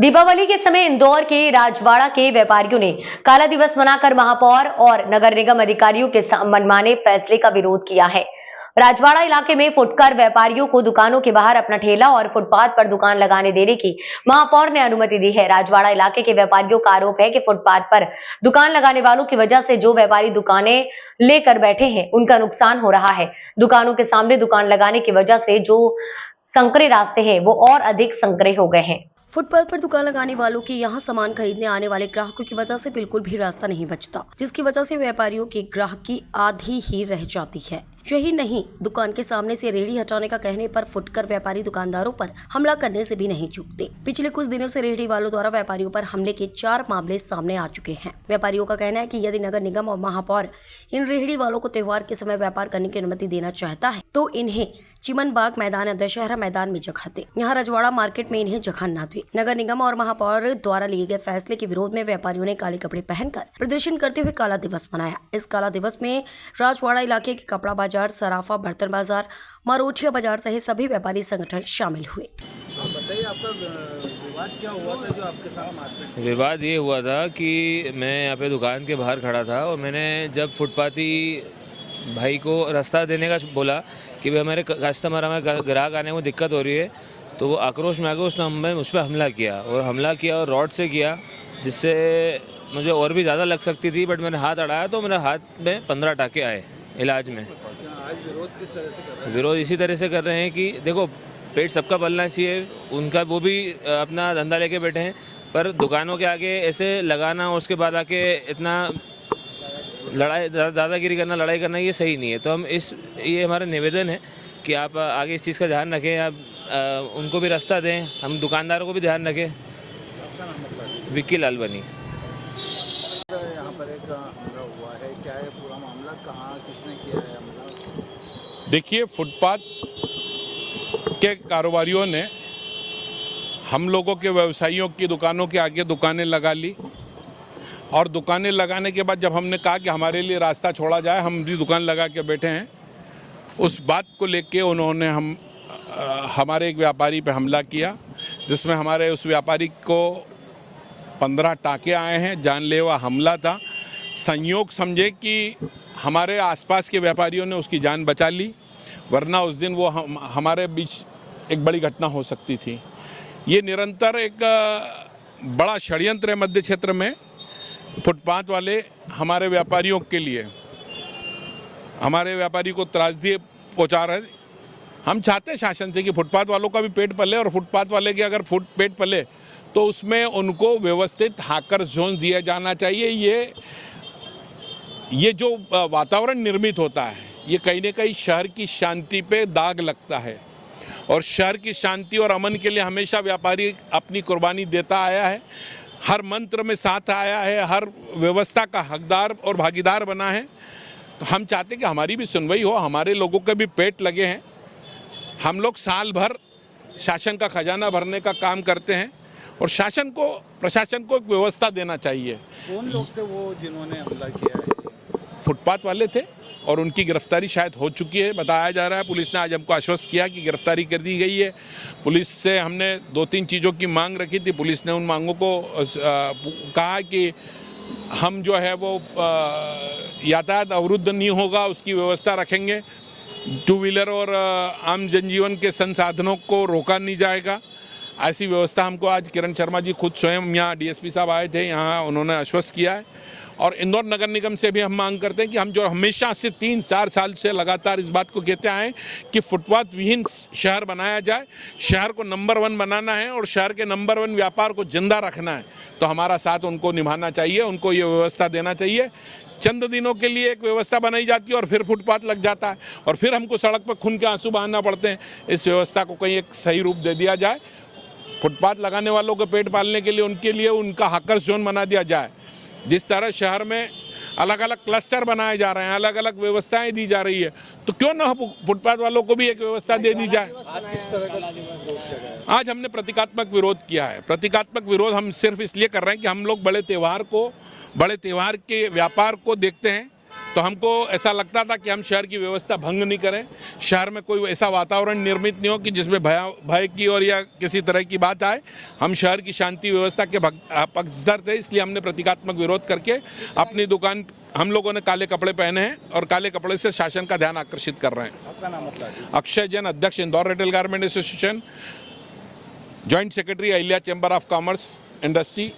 दीपावली के समय इंदौर के राजवाड़ा के व्यापारियों ने काला दिवस मनाकर महापौर और नगर निगम अधिकारियों के मनमाने फैसले का विरोध किया है। राजवाड़ा इलाके में फुटकर व्यापारियों को दुकानों के बाहर अपना ठेला और फुटपाथ पर दुकान लगाने देने की महापौर ने अनुमति दी है। राजवाड़ा इलाके के व्यापारियों का आरोप है कि फुटपाथ पर दुकान लगाने वालों की वजह से जो व्यापारी दुकानें लेकर बैठे हैं उनका नुकसान हो रहा है। दुकानों के सामने दुकान लगाने की वजह से जो संकरे रास्ते हैं वो और अधिक संकरे हो गए हैं। फुटपाथ पर दुकान लगाने वालों की यहां सामान खरीदने आने वाले ग्राहकों की वजह से बिल्कुल भी रास्ता नहीं बचता, जिसकी वजह से व्यापारियों की ग्राहकी आधी ही रह जाती है। यही नहीं, दुकान के सामने से रेहड़ी हटाने का कहने पर फुटकर व्यापारी दुकानदारों पर हमला करने से भी नहीं चूकते। पिछले कुछ दिनों से रेहड़ी वालों द्वारा व्यापारियों पर हमले के 4 मामले सामने आ चुके हैं। व्यापारियों का कहना है कि यदि नगर निगम और महापौर इन रेहड़ी वालों को त्योहार के समय व्यापार करने की अनुमति देना चाहता है तो इन्हें चिमन बाग मैदान या दशहरा मैदान में जगह दे, यहाँ रजवाड़ा मार्केट में इन्हें जगह न दे। नगर निगम और महापौर द्वारा लिए गए फैसले के विरोध में व्यापारियों ने काले कपड़े पहनकर प्रदर्शन करते हुए काला दिवस मनाया। इस काला दिवस में राजवाड़ा इलाके के कपड़ा बाजार, सराफा, बर्तन बाजार, मारोठिया बाजार सहित सभी व्यापारी संगठन शामिल हुए। बताइए, आपका विवाद क्या हुआ था जो आपके साथ मार्केट में? विवाद ये हुआ था कि मैं यहाँ पे दुकान के बाहर खड़ा था और मैंने जब फुटपाथी भाई को रास्ता देने का बोला कि भाई हमारे कस्टमर, हमारे ग्राहक आने में दिक्कत हो रही है, तो वो आक्रोश में आकर उसने उस पर हमला किया और रॉड से किया, जिससे मुझे और भी ज़्यादा लग सकती थी, बट मैंने हाथ अड़ाया तो मेरे हाथ में 15 टाँके आए इलाज में। आज विरोध किस तरह से कर रहे हैं? विरोध इसी तरह से कर रहे हैं कि देखो, पेट सबका पलना चाहिए, उनका वो भी अपना धंधा लेके बैठे हैं, पर दुकानों के आगे ऐसे लगाना और उसके बाद आके इतना लड़ाई, दादागिरी करना, लड़ाई करना, ये सही नहीं है। तो ये हमारा निवेदन है कि आप आगे इस चीज़ का ध्यान रखें, आप उनको भी रास्ता दें, हम दुकानदारों को भी ध्यान रखें। विक्की लाल बनी। यहाँ पर एक हमला हुआ है, क्या है पूरा मामला, कहाँ किसने किया है हमला? देखिए, फुटपाथ के कारोबारियों ने हम लोगों के व्यवसायियों की दुकानों के आगे दुकानें लगा ली और दुकानें लगाने के बाद जब हमने कहा कि हमारे लिए रास्ता छोड़ा जाए, हम भी दुकान लगा के बैठे हैं, उस बात को लेके उन्होंने हमारे एक व्यापारी पे हमला किया, जिसमें हमारे उस व्यापारी को 15 टाँके आए हैं। जानलेवा हमला था। संयोग समझे कि हमारे आसपास के व्यापारियों ने उसकी जान बचा ली, वरना उस दिन वो हमारे बीच एक बड़ी घटना हो सकती थी। ये निरंतर एक बड़ा षड्यंत्र है मध्य क्षेत्र में। फुटपाथ वाले हमारे व्यापारियों के लिए, हमारे व्यापारी को त्रासदी पहुंचा रहे। हम चाहते हैं शासन से कि फुटपाथ वालों का भी पेट पले, और फुटपाथ वाले के अगर पेट पले तो उसमें उनको व्यवस्थित हाकर जोन दिया जाना चाहिए। ये जो वातावरण निर्मित होता है, ये कहीं न कहीं शहर की शांति पे दाग लगता है, और शहर की शांति और अमन के लिए हमेशा व्यापारी अपनी कुर्बानी देता आया है, हर मंत्र में साथ आया है, हर व्यवस्था का हकदार और भागीदार बना है। तो हम चाहते हैं कि हमारी भी सुनवाई हो, हमारे लोगों के भी पेट लगे हैं। हम लोग साल भर शासन का खजाना भरने का काम करते हैं, और प्रशासन को एक व्यवस्था देना चाहिए। कौन लोग थे वो जिन्होंने हमला किया है? फुटपाथ वाले थे और उनकी गिरफ्तारी शायद हो चुकी है, बताया जा रहा है। पुलिस ने आज हमको आश्वस्त किया कि गिरफ्तारी कर दी गई है। पुलिस से हमने 2-3 चीज़ों की मांग रखी थी। पुलिस ने उन मांगों को कहा कि हम जो है वो यातायात अवरुद्ध नहीं होगा, उसकी व्यवस्था रखेंगे। 2 व्हीलर और आम जनजीवन के संसाधनों को रोका नहीं जाएगा, ऐसी व्यवस्था हमको आज किरण शर्मा जी खुद स्वयं, यहाँ डीएसपी साहब आए थे, यहाँ उन्होंने आश्वस्त किया है। और इंदौर नगर निगम से भी हम मांग करते हैं कि हम जो हमेशा से 3-4 साल से लगातार इस बात को कहते आए हैं कि फुटपाथ विहीन शहर बनाया जाए, शहर को नंबर 1 बनाना है और शहर के नंबर 1 व्यापार को जिंदा रखना है, तो हमारा साथ उनको निभाना चाहिए, उनको ये व्यवस्था देना चाहिए। चंद दिनों के लिए एक व्यवस्था बनाई जाती है और फिर फुटपाथ लग जाता है, और फिर हमको सड़क पर खून के आंसू बहाना पड़ते हैं। इस व्यवस्था को कहीं एक सही रूप दे दिया जाए। फुटपाथ लगाने वालों को पेट पालने के लिए उनके लिए उनका हाकर्स जोन बना दिया जाए। जिस तरह शहर में अलग अलग क्लस्टर बनाए जा रहे हैं, अलग अलग व्यवस्थाएं दी जा रही है, तो क्यों ना फुटपाथ वालों को भी एक व्यवस्था दे दी जाए। आज किस तरह का आज हमने प्रतीकात्मक विरोध किया है। प्रतीकात्मक विरोध हम सिर्फ इसलिए कर रहे हैं कि हम लोग बड़े त्यौहार के व्यापार को देखते हैं, तो हमको ऐसा लगता था कि हम शहर की व्यवस्था भंग नहीं करें, शहर में कोई ऐसा वातावरण निर्मित नहीं हो कि जिसमें भय की और या किसी तरह की बात आए। हम शहर की शांति व्यवस्था के पक्षधर थे, इसलिए हमने प्रतीकात्मक विरोध करके अपनी दुकान, हम लोगों ने काले कपड़े पहने हैं और काले कपड़े से शासन का ध्यान आकर्षित कर रहे हैं। आपका नाम बता दीजिए। अक्षय जैन, अध्यक्ष Indore retail garment association, joint secretary Ahilya chamber of commerce industry,